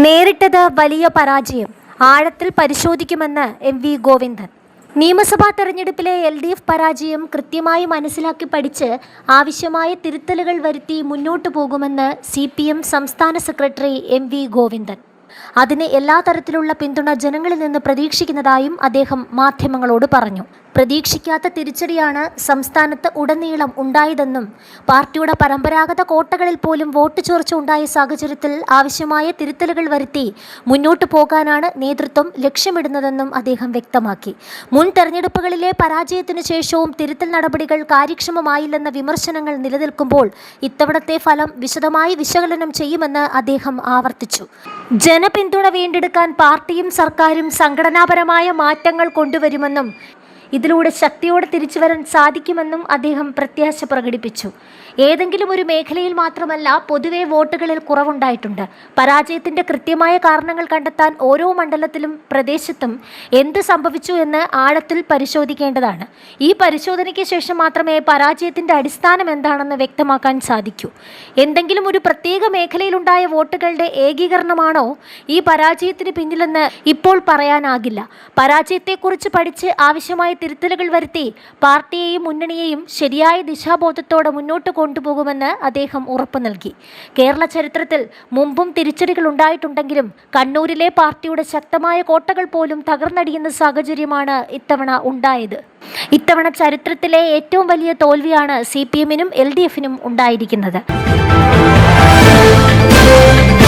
നേരിട്ടത് വലിയ പരാജയം, ആഴത്തിൽ പരിശോധിക്കുമെന്ന് എം.വി. ഗോവിന്ദൻ. നിയമസഭാ തെരഞ്ഞെടുപ്പിലെ LDF പരാജയം കൃത്യമായി മനസ്സിലാക്കി പഠിച്ച് ആവശ്യമായ തിരുത്തലുകൾ വരുത്തി മുന്നോട്ടു പോകുമെന്ന് CPM സംസ്ഥാന സെക്രട്ടറി എം.വി. ഗോവിന്ദൻ. അതിന് എല്ലാ തരത്തിലുള്ള പിന്തുണ ജനങ്ങളിൽ നിന്ന് പ്രതീക്ഷിക്കുന്നതായും അദ്ദേഹം മാധ്യമങ്ങളോട് പറഞ്ഞു. പ്രതീക്ഷിക്കാത്ത തിരിച്ചടിയാണ് സംസ്ഥാനത്ത് ഉടനീളം ഉണ്ടായതെന്നും പാർട്ടിയുടെ പരമ്പരാഗത കോട്ടകളിൽ പോലും വോട്ട് ചോർച്ച ഉണ്ടായ സാഹചര്യത്തിൽ ആവശ്യമായ തിരുത്തലുകൾ വരുത്തി മുന്നോട്ടു പോകാനാണ് നേതൃത്വം ലക്ഷ്യമിടുന്നതെന്നും അദ്ദേഹം വ്യക്തമാക്കി. മുൻ തെരഞ്ഞെടുപ്പുകളിലെ പരാജയത്തിനു ശേഷവും തിരുത്തൽ നടപടികൾ കാര്യക്ഷമമായില്ലെന്ന വിമർശനങ്ങൾ നിലനിൽക്കുമ്പോൾ ഇത്തവണത്തെ ഫലം വിശദമായി വിശകലനം ചെയ്യുമെന്ന് അദ്ദേഹം ആവർത്തിച്ചു. ജനപിന്തുണ വീണ്ടെടുക്കാൻ പാർട്ടിയും സർക്കാരും സംഘടനാപരമായ മാറ്റങ്ങൾ കൊണ്ടുവരുമെന്നും ഇതിലൂടെ ശക്തിയോടെ തിരിച്ചുവരാൻ സാധിക്കുമെന്നും അദ്ദേഹം പ്രത്യാശ പ്രകടിപ്പിച്ചു. ഏതെങ്കിലും ഒരു മേഖലയിൽ മാത്രമല്ല, പൊതുവെ വോട്ടുകളിൽ കുറവുണ്ടായിട്ടുണ്ട്. പരാജയത്തിന്റെ കൃത്യമായ കാരണങ്ങൾ കണ്ടെത്താൻ ഓരോ മണ്ഡലത്തിലും പ്രദേശത്തും എന്ത് സംഭവിച്ചു എന്ന് ആഴത്തിൽ പരിശോധിക്കേണ്ടതാണ്. ഈ പരിശോധനയ്ക്ക് ശേഷം മാത്രമേ പരാജയത്തിന്റെ അടിസ്ഥാനം എന്താണെന്ന് വ്യക്തമാക്കാൻ സാധിക്കൂ. എന്തെങ്കിലും ഒരു പ്രത്യേക മേഖലയിലുണ്ടായ വോട്ടുകളുടെ ഏകീകരണമാണോ ഈ പരാജയത്തിന് പിന്നിലെന്ന് ഇപ്പോൾ പറയാനാകില്ല. പരാജയത്തെക്കുറിച്ച് പഠിച്ച് ആവശ്യമായ തിരുത്തലുകൾ വരുത്തി പാർട്ടിയെയും മുന്നണിയെയും ശരിയായ ദിശാബോധത്തോടെ മുന്നോട്ട് കൊണ്ടുപോകുമെന്ന് അദ്ദേഹം ഉറപ്പു നൽകി. കേരള ചരിത്രത്തിൽ മുമ്പും തിരിച്ചടികൾ ഉണ്ടായിട്ടുണ്ടെങ്കിലും കണ്ണൂരിലെ പാർട്ടിയുടെ ശക്തമായ കോട്ടകൾ പോലും തകർന്നടിയുന്ന സാഹചര്യമാണ് ഇത്തവണ ഉണ്ടായത്. ഇത്തവണ ചരിത്രത്തിലെ ഏറ്റവും വലിയ തോൽവിയാണ് CPM-നും LDF-നും ഉണ്ടായിരിക്കുന്നത്.